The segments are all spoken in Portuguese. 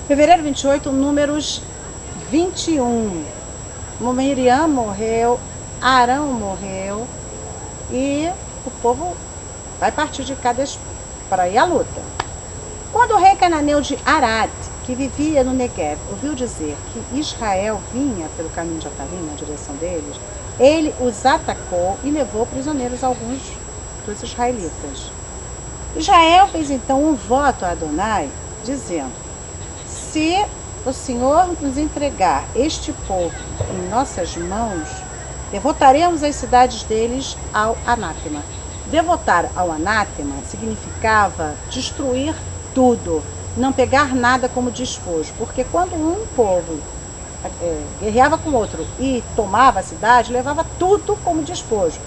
Fevereiro 28, números 21. Miriam morreu, Arão morreu e o povo vai partir de Cades para ir à luta. Quando o rei cananeu de Arad, que vivia no Negev, ouviu dizer que Israel vinha pelo caminho de Atarim, na direção deles, ele os atacou e levou prisioneiros alguns dos israelitas. Israel fez então um voto a Adonai, dizendo: se o Senhor nos entregar este povo em nossas mãos, devotaremos as cidades deles ao anátema. Devotar ao anátema significava destruir tudo, não pegar nada como despojo, porque quando um povo guerreava com outro e tomava a cidade, levava tudo como despojo.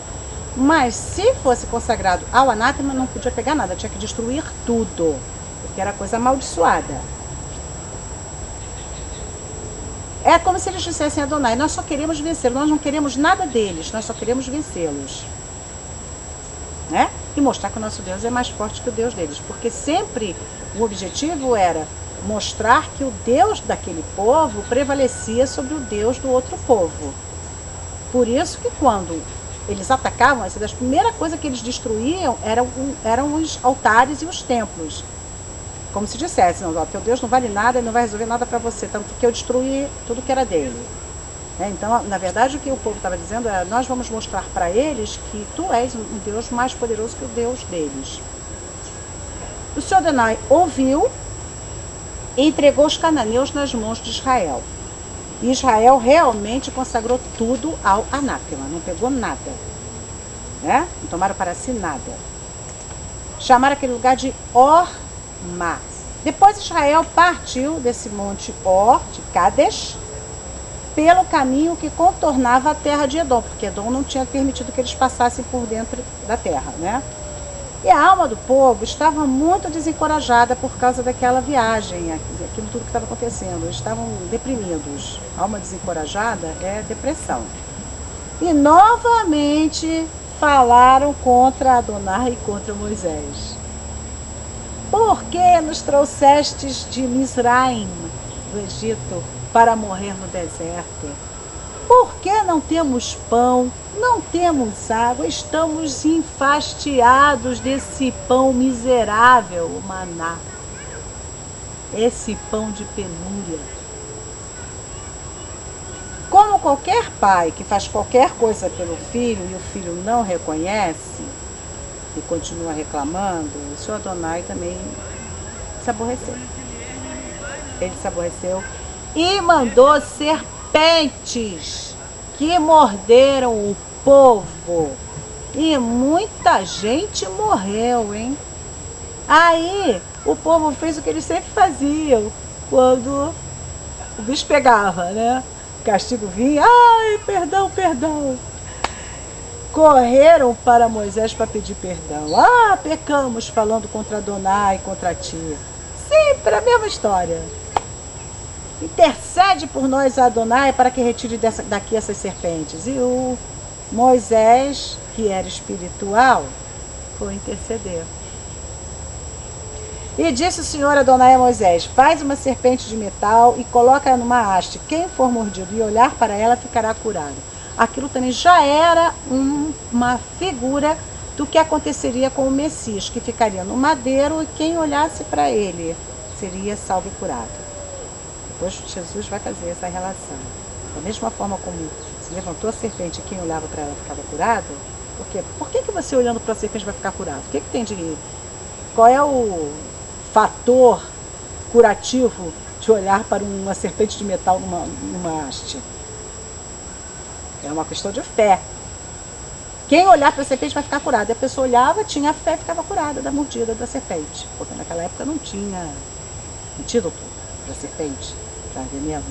Mas se fosse consagrado ao anátema, não podia pegar nada, tinha que destruir tudo, porque era coisa amaldiçoada. É como se eles dissessem a Adonai: nós só queremos vencê-los, nós não queremos nada deles, nós só queremos vencê-los. Né? E mostrar que o nosso Deus é mais forte que o Deus deles, porque sempre o objetivo era mostrar que o Deus daquele povo prevalecia sobre o Deus do outro povo. Por isso que quando eles atacavam a cidade, a primeira coisa que eles destruíam eram os altares e os templos. Como se dissesse: não, teu Deus não vale nada, ele não vai resolver nada para você, tanto que eu destruí tudo que era dele. Então, na verdade, o que o povo estava dizendo é: nós vamos mostrar para eles que tu és um Deus mais poderoso que o Deus deles. O Senhor Adonai ouviu e entregou os cananeus nas mãos de Israel. E Israel realmente consagrou tudo ao anátema, não pegou nada. Né? Não tomaram para si nada. Chamaram aquele lugar de Or-Mas. Depois Israel partiu desse monte Or, de Cades, pelo caminho que contornava a terra de Edom, porque Edom não tinha permitido que eles passassem por dentro da terra, né? E a alma do povo estava muito desencorajada por causa daquela viagem, aquilo tudo que estava acontecendo. Eles estavam deprimidos. Alma desencorajada é depressão. E novamente falaram contra Adonai e contra Moisés. Por que nos trouxestes de Misraim, do Egito, para morrer no deserto? Por que não temos pão, não temos água, estamos enfastiados desse pão miserável, o maná, esse pão de penúria. Como qualquer pai que faz qualquer coisa pelo filho e o filho não reconhece e continua reclamando, o Senhor Adonai também se aborreceu. Ele se aborreceu e mandou serpentes que morderam o povo. E muita gente morreu, hein? Aí o povo fez o que eles sempre faziam quando o bicho pegava, né? O castigo vinha: ai, perdão, perdão. Correram para Moisés para pedir perdão. Ah, pecamos falando contra Adonai, contra ti. Sempre a mesma história. Intercede por nós, Adonai, para que retire daqui essas serpentes. E o Moisés, que era espiritual, foi interceder. E disse o Senhor Adonai a Moisés: faz uma serpente de metal e coloca-a numa haste. Quem for mordido e olhar para ela ficará curado. Aquilo também já era uma figura do que aconteceria com o Messias, que ficaria no madeiro e quem olhasse para ele seria salvo e curado. Depois Jesus vai fazer essa relação. Da mesma forma como se levantou a serpente e quem olhava para ela ficava curado, por que você olhando para a serpente vai ficar curado? O que tem de... Qual é o fator curativo de olhar para uma serpente de metal numa haste? É uma questão de fé. Quem olhar para a serpente vai ficar curado. E a pessoa olhava, tinha fé e ficava curada da mordida da serpente. Porque naquela época não tinha antídoto para a serpente. Tá entendendo?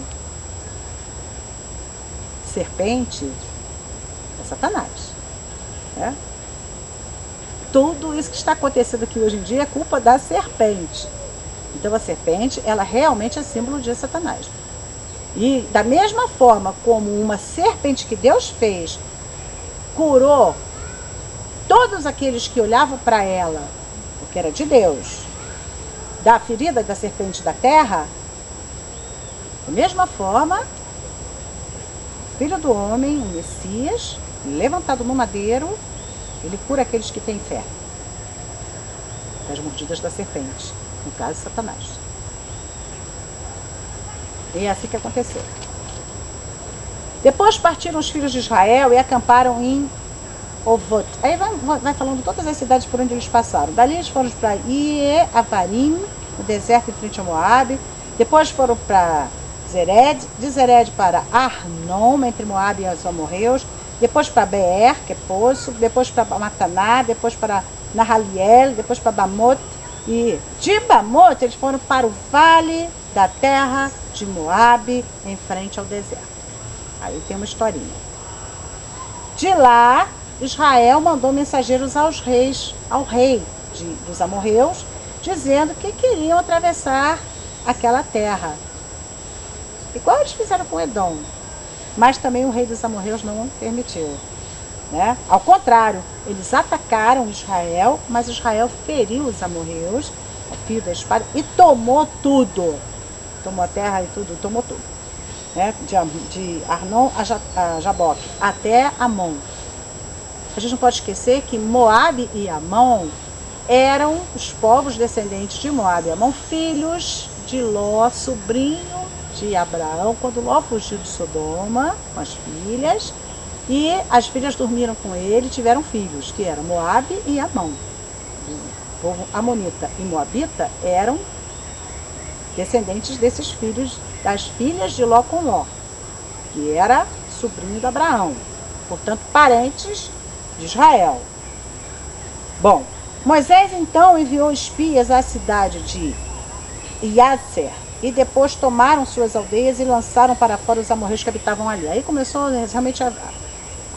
Serpente é Satanás. Né? Tudo isso que está acontecendo aqui hoje em dia é culpa da serpente. Então a serpente, ela realmente é símbolo de Satanás. E da mesma forma como uma serpente que Deus fez curou todos aqueles que olhavam para ela, porque era de Deus, da ferida da serpente da terra, Da mesma forma, Filho do Homem, o Messias, levantado no madeiro, ele cura aqueles que têm fé das mordidas da serpente, no caso Satanás. E é assim que aconteceu. Depois partiram os filhos de Israel e acamparam em Ovot. Aí vai falando todas as cidades por onde eles passaram. Dali eles foram para Ie-Avarim, no deserto em frente a Moabe. Depois foram para Zered, de Zered para Arnon, entre Moabe e os amorreus. Depois para Beer, que é poço. Depois para Mataná, depois para Nahaliel, depois para Bamot. E de Bamot eles foram para o vale da terra de Moabe, em frente ao deserto. Aí tem uma historinha. De lá, Israel mandou mensageiros aos reis, ao rei dos amorreus, dizendo que queriam atravessar aquela terra. Igual eles fizeram com Edom. Mas também o rei dos amorreus não permitiu. Né? Ao contrário, eles atacaram Israel, mas Israel feriu os amorreus, o fio da espada, e tomou tudo. Tomou a terra e tudo, tomou tudo. Né? De Arnon a Jaboque, até Amon. A gente não pode esquecer que Moabe e Amon eram os povos descendentes de Moabe e Amon, filhos de Ló, sobrinho de Abraão, quando Ló fugiu de Sodoma com as filhas, e as filhas dormiram com ele e tiveram filhos, que eram Moabe e Amon. O povo amonita e moabita eram descendentes desses filhos, das filhas de Ló com Ló, que era sobrinho de Abraão, portanto parentes de Israel. Bom, Moisés então enviou espias à cidade de Iasser, e depois tomaram suas aldeias e lançaram para fora os amorreus que habitavam ali. Aí começou realmente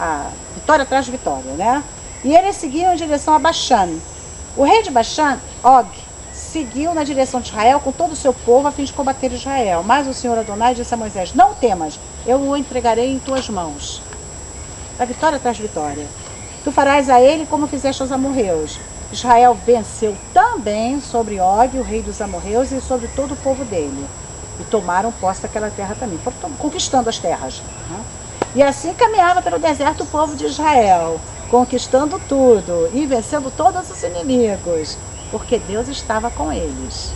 a vitória atrás de vitória, né? E eles seguiam em direção a Bashan. O rei de Bashan, Og, seguiu na direção de Israel com todo o seu povo a fim de combater Israel. Mas o Senhor Adonai disse a Moisés: não temas, eu o entregarei em tuas mãos. A vitória atrás de vitória. Tu farás a ele como fizeste aos amorreus. Israel venceu também sobre Og, o rei dos amorreus, e sobre todo o povo dele. E tomaram posse daquela terra também, foram conquistando as terras. Né? E assim caminhava pelo deserto o povo de Israel, conquistando tudo e vencendo todos os inimigos, porque Deus estava com eles.